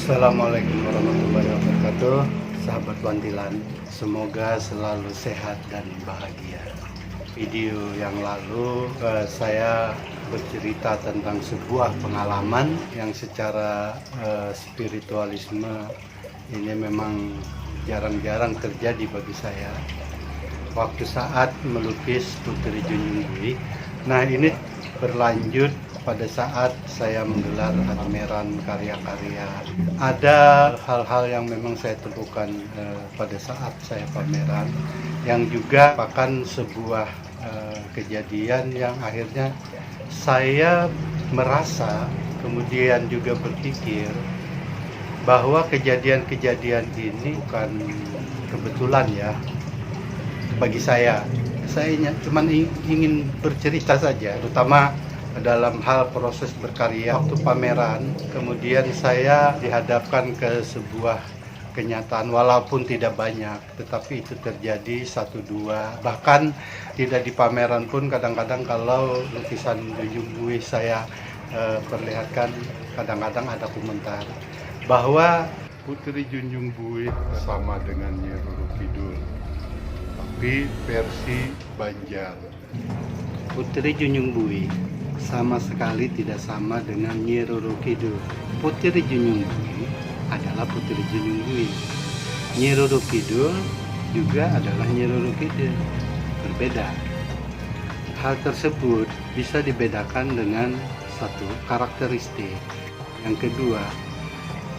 Assalamualaikum warahmatullahi wabarakatuh, sahabat Wantilan. Semoga selalu sehat dan bahagia. Video yang lalu saya bercerita tentang sebuah pengalaman yang secara spiritualisme ini memang jarang-jarang terjadi bagi saya. Waktu saat melukis Putri Junjung Bui. Nah, ini berlanjut pada saat saya menggelar pameran karya-karya. Ada hal-hal yang memang saya temukan pada saat saya pameran, yang juga merupakan sebuah kejadian yang akhirnya saya merasa, kemudian juga berpikir bahwa kejadian-kejadian ini bukan kebetulan ya bagi saya. Saya cuma ingin bercerita saja, terutama dalam hal proses berkarya. Waktu pameran, kemudian saya dihadapkan ke sebuah kenyataan, walaupun tidak banyak, tetapi itu terjadi satu dua. Bahkan tidak di pameran pun, kadang-kadang kalau lukisan Junjung Bui saya perlihatkan, kadang-kadang ada komentar bahwa Putri Junjung Bui sama dengan Nyi Roro Kidul, tapi versi Banjar. Putri Junjung Bui sama sekali tidak sama dengan Nyi Roro Kidul. Putri Junjung Bui adalah Putri Junjung Bui. Nyi Roro Kidul juga adalah Nyi Roro Kidul. Berbeda. Hal tersebut bisa dibedakan dengan satu, karakteristik. Yang kedua,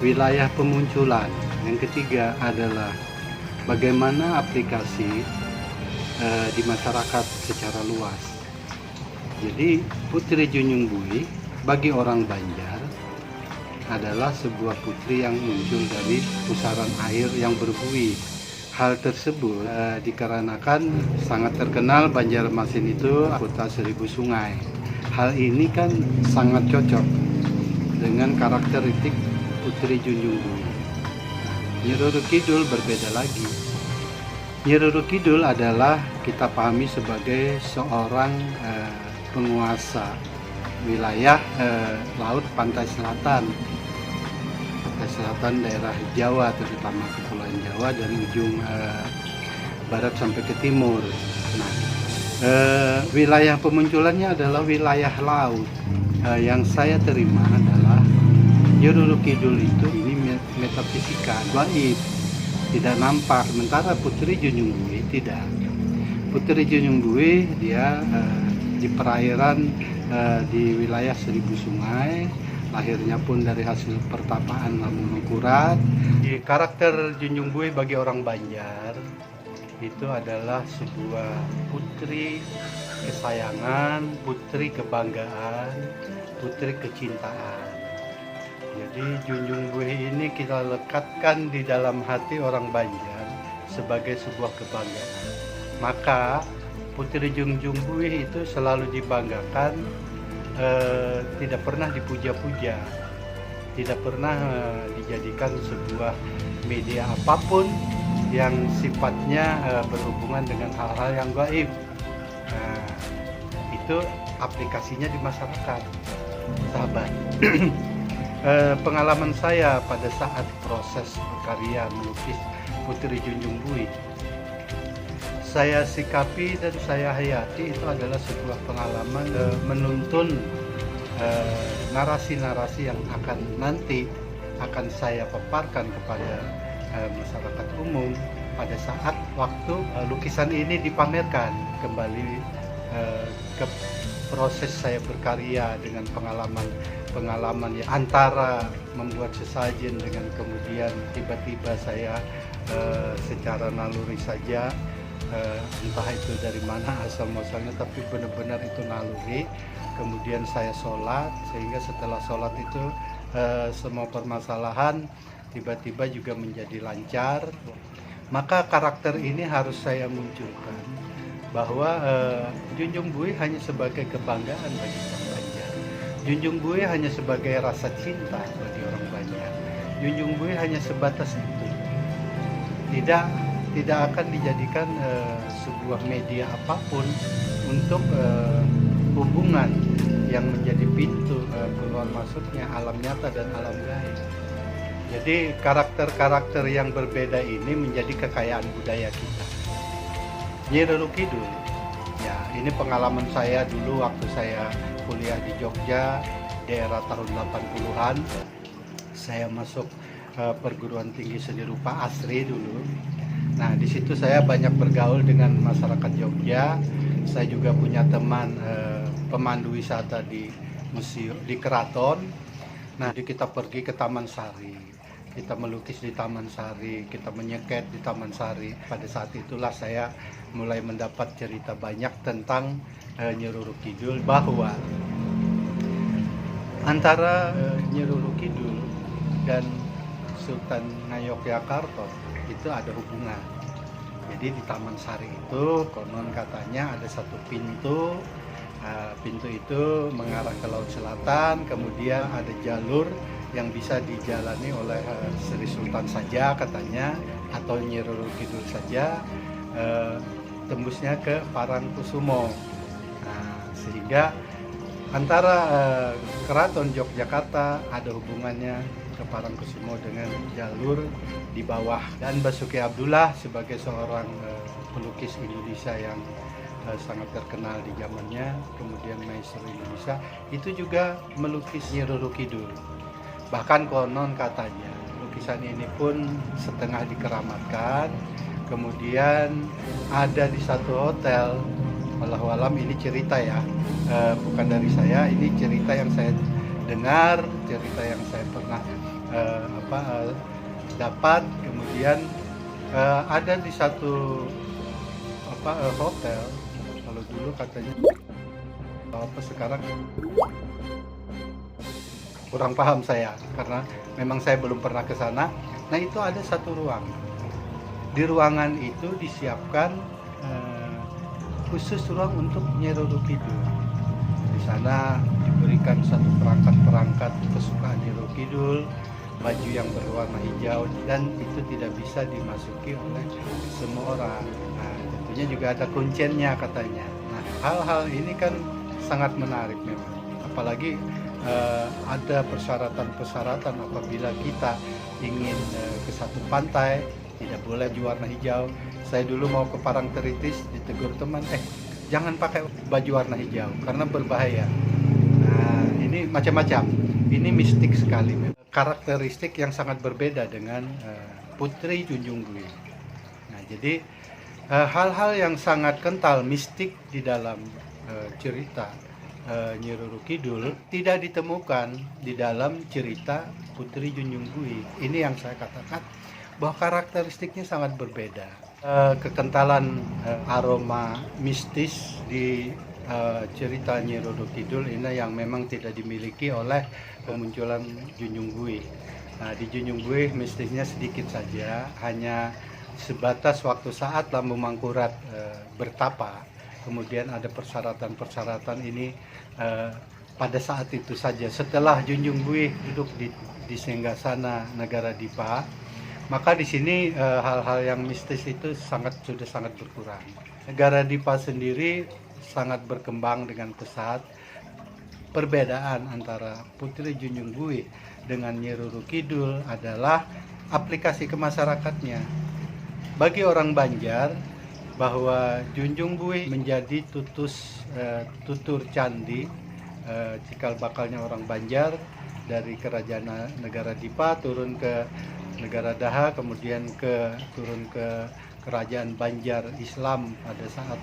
wilayah pemunculan. Yang ketiga adalah bagaimana aplikasi di masyarakat secara luas. Jadi Putri Junjung Bui bagi orang Banjar adalah sebuah putri yang muncul dari pusaran air yang berbuih. Hal tersebut dikarenakan sangat terkenal Banjarmasin itu kota seribu sungai. Hal ini kan sangat cocok dengan karakteristik Putri Junjung Bui. Nyi Roro Kidul berbeda lagi. Nyi Roro Kidul adalah kita pahami sebagai seorang penguasa wilayah laut pantai selatan daerah Jawa, terutama Kepulauan Jawa dari ujung barat sampai ke timur. Nah, wilayah pemunculannya adalah wilayah laut. Yang saya terima adalah Nyi Roro Kidul ini metafisika, gaib, tidak nampak. Sementara Putri Junjung Bui tidak. Putri Junjung Bui dia di perairan di wilayah seribu sungai, lahirnya pun dari hasil pertapaan Lampung Mangkurat. Di karakter Junjung Bui bagi orang Banjar itu adalah sebuah putri kesayangan, putri kebanggaan, putri kecintaan. Jadi Junjung Bui ini kita lekatkan di dalam hati orang Banjar sebagai sebuah kebanggaan. Maka Putri Junjung Bui itu selalu dibanggakan, tidak pernah dipuja-puja, tidak pernah dijadikan sebuah media apapun yang sifatnya berhubungan dengan hal-hal yang gaib. Nah, itu aplikasinya di masyarakat, sahabat. Pengalaman saya pada saat proses berkarya melukis Putri Junjung Bui, saya sikapi dan saya hayati itu adalah sebuah pengalaman menuntun narasi-narasi yang nanti akan saya paparkan kepada masyarakat umum pada saat waktu lukisan ini dipamerkan kembali ke proses saya berkarya dengan pengalaman ya, antara membuat sesajen dengan kemudian tiba-tiba saya secara naluri saja, entah itu dari mana asal muasalnya, tapi benar-benar itu naluri. Kemudian saya sholat, sehingga setelah sholat itu semua permasalahan tiba-tiba juga menjadi lancar. Maka karakter ini harus saya munculkan, bahwa Junjung Bui hanya sebagai kebanggaan bagi orang Banjar. Junjung Bui hanya sebagai rasa cinta bagi orang Banjar. Junjung Bui hanya sebatas itu. Tidak akan dijadikan sebuah media apapun untuk hubungan yang menjadi pintu keluar masuknya alam nyata dan alam gaib. Jadi karakter-karakter yang berbeda ini menjadi kekayaan budaya kita. Nyi Roro Kidul, ya ini pengalaman saya dulu waktu saya kuliah di Jogja di era tahun 80-an. Saya masuk perguruan tinggi seni rupa ASRI dulu. Nah, di situ saya banyak bergaul dengan masyarakat Jogja. Saya juga punya teman pemandu wisata di museum di keraton. Nah, jadi kita pergi ke Taman Sari. Kita melukis di Taman Sari, kita menyeket di Taman Sari. Pada saat itulah saya mulai mendapat cerita banyak tentang Nyi Roro Kidul, bahwa antara Nyi Roro Kidul dan Sultan Ngayogyakarta itu ada hubungan. Jadi di Taman Sari itu konon katanya ada satu pintu. Pintu itu mengarah ke Laut Selatan, kemudian ada jalur yang bisa dijalani oleh Sri Sultan saja katanya, atau Nyi Roro Kidul saja, tembusnya ke Parangkusumo. Nah, sehingga antara Keraton Yogyakarta ada hubungannya ke Parangkusumo dengan jalur di bawah. Dan Basuki Abdullah sebagai seorang pelukis Indonesia yang sangat terkenal di zamannya, kemudian maestro Indonesia, itu juga melukis Nyi Roro Kidul. Bahkan konon katanya lukisan ini pun setengah dikeramatkan. Kemudian ada di satu hotel, walau alam ini cerita ya, bukan dari saya, ini cerita yang saya dengar, cerita yang saya pernah dapat. Kemudian ada di satu hotel, kalau dulu katanya sekarang kurang paham saya, karena memang saya belum pernah ke sana. Nah, itu ada satu ruang. Di ruangan itu disiapkan khusus ruang untuk Nyi Roro Kidul. Di sana diberikan satu perangkat-perangkat kesukaan Nyi Roro Kidul, baju yang berwarna hijau, dan itu tidak bisa dimasuki oleh semua orang. Nah, tentunya juga ada kuncinya katanya. Nah, hal-hal ini kan sangat menarik memang, apalagi ada persyaratan-persyaratan apabila kita ingin ke satu pantai, tidak boleh berwarna hijau. Saya dulu mau ke Parangtritis, ditegur teman, jangan pakai baju warna hijau karena berbahaya. Nah, ini macam-macam, ini mistik sekali, karakteristik yang sangat berbeda dengan Putri Junjung Bui. Nah, jadi hal-hal yang sangat kental mistik di dalam cerita Nyi Roro Kidul tidak ditemukan di dalam cerita Putri Junjung Bui. Ini yang saya katakan bahwa karakteristiknya sangat berbeda. Kekentalan aroma mistis di cerita Nyi Roro Kidul ini yang memang tidak dimiliki oleh pemunculan Junjung Bui. Nah, di Junjung Bui mistisnya sedikit saja, hanya sebatas waktu saat Lampu Mangkurat bertapa. Kemudian ada persyaratan-persyaratan ini pada saat itu saja. Setelah Junjung Bui duduk di singgasana negara Dipa, maka di sini hal-hal yang mistis itu sudah sangat berkurang. Negara Dipa sendiri sangat berkembang dengan pesat. Perbedaan antara Putri Junjung Bui dengan Nyi Roro Kidul adalah aplikasi ke masyarakatnya. Bagi orang Banjar, bahwa Junjung Bui menjadi tutur candi cikal bakalnya orang Banjar, dari kerajaan negara Dipa turun ke negara Daha, kemudian turun ke kerajaan Banjar Islam pada saat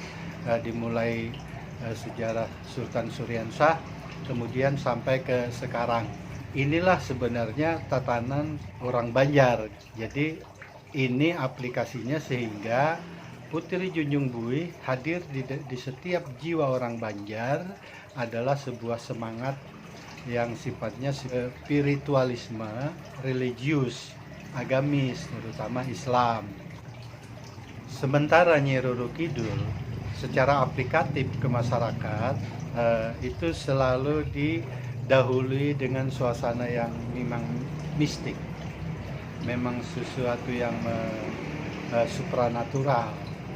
dimulai sejarah Sultan Suryansah, kemudian sampai ke sekarang. Inilah sebenarnya tatanan orang Banjar. Jadi ini aplikasinya sehingga Putri Junjung Bui hadir di setiap jiwa orang Banjar adalah sebuah semangat yang sifatnya spiritualisme, religius, agamis, terutama Islam. Sementara Nyi Roro Kidul secara aplikatif ke masyarakat itu selalu didahului dengan suasana yang memang mistik, memang sesuatu yang supranatural,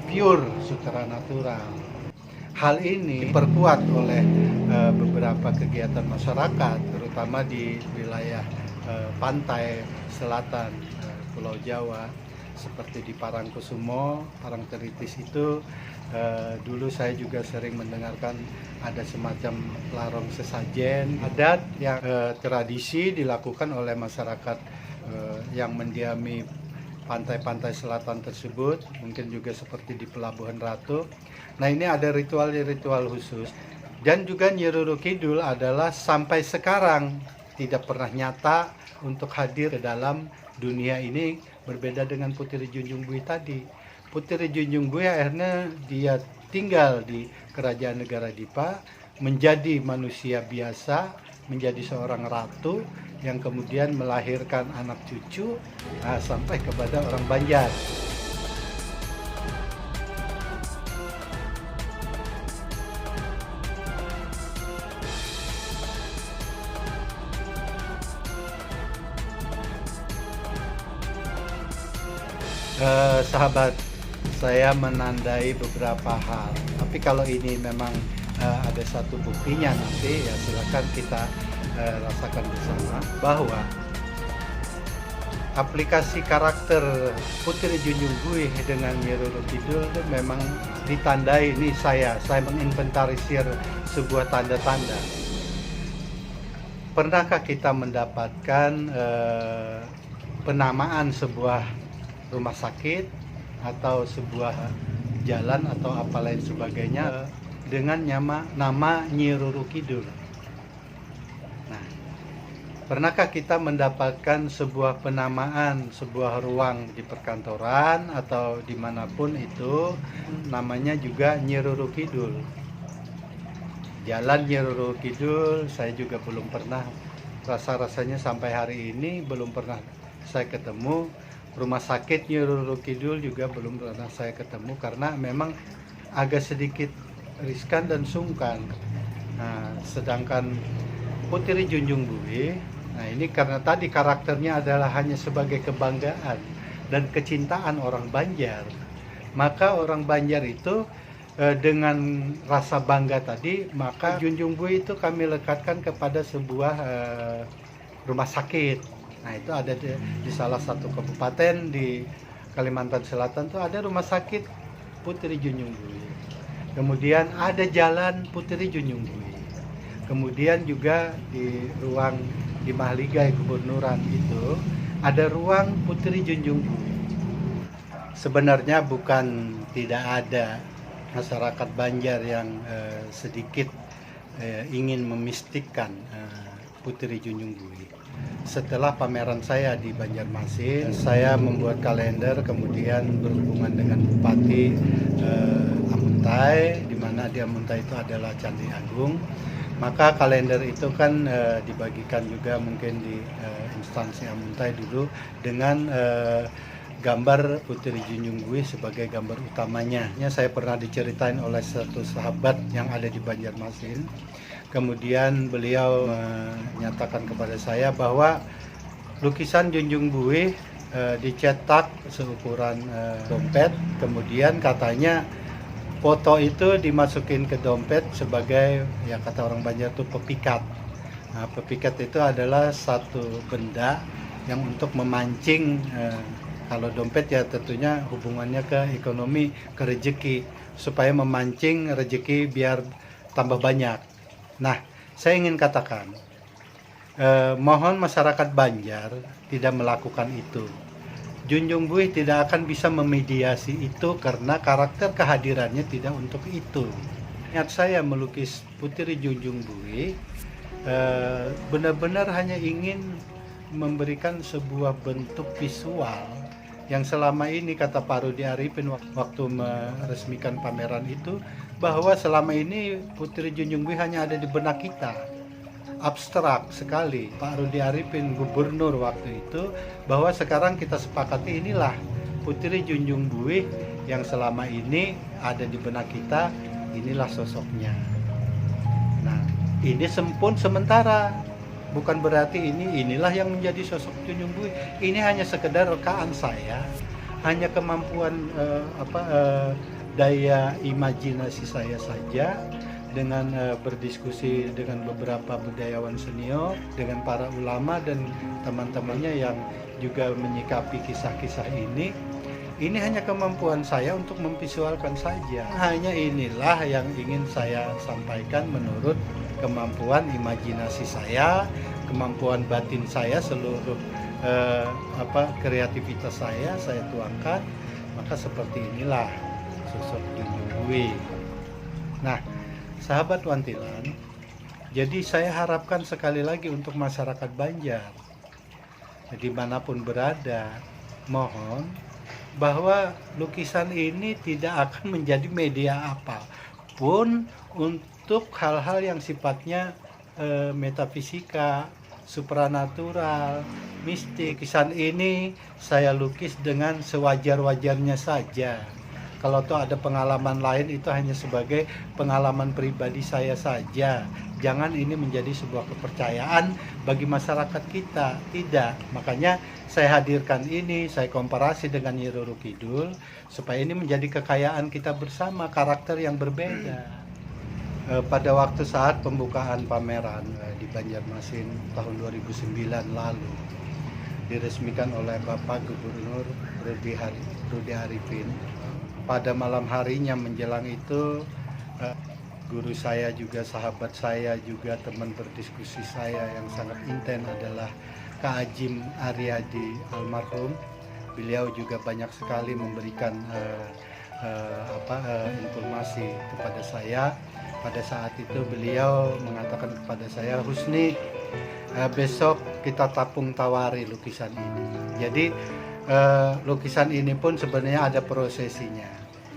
pure supranatural. Hal ini diperkuat oleh beberapa kegiatan masyarakat, terutama di wilayah pantai selatan Pulau Jawa, seperti di Parangkusumo, Parangtritis itu dulu saya juga sering mendengarkan ada semacam larong sesajen adat yang tradisi dilakukan oleh masyarakat yang mendiami pantai-pantai selatan tersebut, mungkin juga seperti di Pelabuhan Ratu. Nah, ini ada ritual-ritual khusus. Dan juga Nyi Roro Kidul adalah sampai sekarang tidak pernah nyata untuk hadir ke dalam dunia ini, berbeda dengan Putri Junjung Bui tadi. Putri Junjung Bui akhirnya dia tinggal di Kerajaan Negara Dipa, menjadi manusia biasa, menjadi seorang ratu yang kemudian melahirkan anak cucu sampai kepada orang Banjar. Sahabat, saya menandai beberapa hal, tapi kalau ini memang ada satu buktinya nanti ya silakan kita rasakan bersama bahwa aplikasi karakter Putri Junjung Bui dengan Nyi Roro Kidul itu memang ditandai. Ini saya menginventarisir sebuah tanda-tanda. Pernahkah kita mendapatkan penamaan sebuah rumah sakit atau sebuah jalan atau apa lain sebagainya dengan nama Nyi Roro Kidul? Nah, pernahkah kita mendapatkan sebuah penamaan sebuah ruang di perkantoran atau dimanapun itu namanya juga Nyi Roro Kidul? Jalan Nyi Roro Kidul saya juga belum pernah, rasa-rasanya sampai hari ini belum pernah saya ketemu. Rumah sakit Nyi Roro Kidul juga belum pernah saya ketemu karena memang agak sedikit riskan dan sungkan. Nah, sedangkan Putri Junjung Bui, nah ini karena tadi karakternya adalah hanya sebagai kebanggaan dan kecintaan orang Banjar, maka orang Banjar itu dengan rasa bangga tadi, maka Junjung Bui itu kami lekatkan kepada sebuah rumah sakit. Nah, itu ada di salah satu kabupaten di Kalimantan Selatan tuh ada rumah sakit Putri Junjung Bui. Kemudian ada jalan Putri Junjung Bui. Kemudian juga di ruang di Mahligai Gubernuran itu ada ruang Putri Junjung Bui. Sebenarnya bukan tidak ada masyarakat Banjar yang sedikit ingin memistikkan Putri Junjung Bui. Setelah pameran saya di Banjarmasin, saya membuat kalender, kemudian berhubungan dengan Bupati Amuntai, di mana di Amuntai itu adalah Candi Agung. Maka kalender itu kan dibagikan juga mungkin di instansi Amuntai dulu dengan gambar Putri Junjung Bui sebagai gambar utamanya. Saya pernah diceritain oleh satu sahabat yang ada di Banjarmasin. Kemudian beliau menyatakan kepada saya bahwa lukisan Junjung Bui dicetak seukuran dompet, kemudian katanya foto itu dimasukin ke dompet sebagai, ya kata orang Banjar itu pepikat. Nah, pepikat itu adalah satu benda yang untuk memancing, kalau dompet ya tentunya hubungannya ke ekonomi, ke rezeki, supaya memancing rezeki biar tambah banyak. Nah, saya ingin katakan, mohon masyarakat Banjar tidak melakukan itu. Junjung Bui tidak akan bisa memediasi itu karena karakter kehadirannya tidak untuk itu. Niat saya melukis Putri Junjung Bui benar-benar hanya ingin memberikan sebuah bentuk visual yang selama ini, kata Pak Rudi Arifin waktu meresmikan pameran itu, bahwa selama ini Putri Junjung Bui hanya ada di benak kita, abstrak sekali. Pak Rudi Arifin, gubernur waktu itu, bahwa sekarang kita sepakati inilah Putri Junjung Bui yang selama ini ada di benak kita, inilah sosoknya. Nah, ini pun sementara, bukan berarti inilah yang menjadi sosok Junjung Bui. Ini hanya sekedar rekaan saya, hanya kemampuan daya imajinasi saya saja, dengan berdiskusi dengan beberapa budayawan senior, dengan para ulama dan teman-temannya yang juga menyikapi kisah-kisah ini. Ini hanya kemampuan saya untuk memvisualkan saja. Hanya inilah yang ingin saya sampaikan menurut kemampuan imajinasi saya, kemampuan batin saya, seluruh kreativitas saya tuangkan. Maka seperti inilah sosok Junjung Bui. Nah, sahabat Wantilan, jadi saya harapkan sekali lagi untuk masyarakat Banjar, dimanapun berada, mohon bahwa lukisan ini tidak akan menjadi media apapun untuk hal-hal yang sifatnya metafisika, supranatural, mistik. Lukisan ini saya lukis dengan sewajar-wajarnya saja. Kalau toh ada pengalaman lain, itu hanya sebagai pengalaman pribadi saya saja. Jangan ini menjadi sebuah kepercayaan bagi masyarakat kita. Tidak. Makanya saya hadirkan ini, saya komparasi dengan Nyi Roro Kidul, supaya ini menjadi kekayaan kita bersama, karakter yang berbeda. Pada waktu saat pembukaan pameran di Banjarmasin tahun 2009 lalu, diresmikan oleh Bapak Gubernur Rudy Harifin. Pada malam harinya menjelang itu, guru saya juga, sahabat saya juga, teman berdiskusi saya yang sangat intens adalah Kak Ajim Aryadi almarhum. Beliau juga banyak sekali memberikan informasi kepada saya. Pada saat itu beliau mengatakan kepada saya, "Husni, besok kita tapung tawari lukisan ini." Jadi lukisan ini pun sebenarnya ada prosesinya.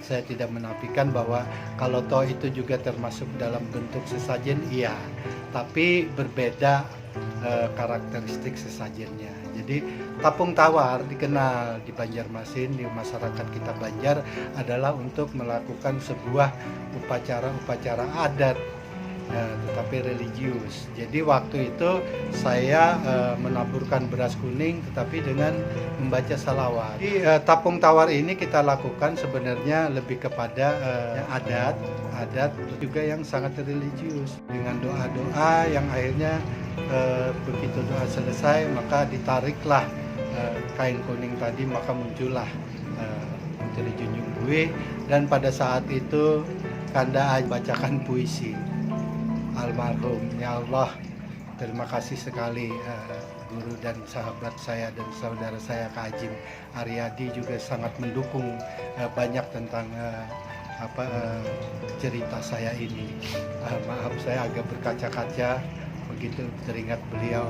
Saya tidak menafikan bahwa kalau toh itu juga termasuk dalam bentuk sesajen, iya, tapi berbeda karakteristik sesajennya. Jadi tapung tawar dikenal di Banjarmasin, di masyarakat kita Banjar, adalah untuk melakukan sebuah upacara-upacara adat, tetapi religius. Jadi waktu itu saya menaburkan beras kuning tetapi dengan membaca salawat. Di tapung tawar ini kita lakukan sebenarnya lebih kepada adat juga yang sangat religius, dengan doa-doa yang akhirnya begitu doa selesai maka ditariklah kain kuning tadi, maka muncullah Putri Junjung Bui. Dan pada saat itu Kanda bacakan puisi almarhum. Ya Allah, terima kasih sekali guru dan sahabat saya dan saudara saya Kak Ajim Aryadi juga sangat mendukung banyak tentang cerita saya ini. Maaf saya agak berkaca-kaca begitu teringat beliau.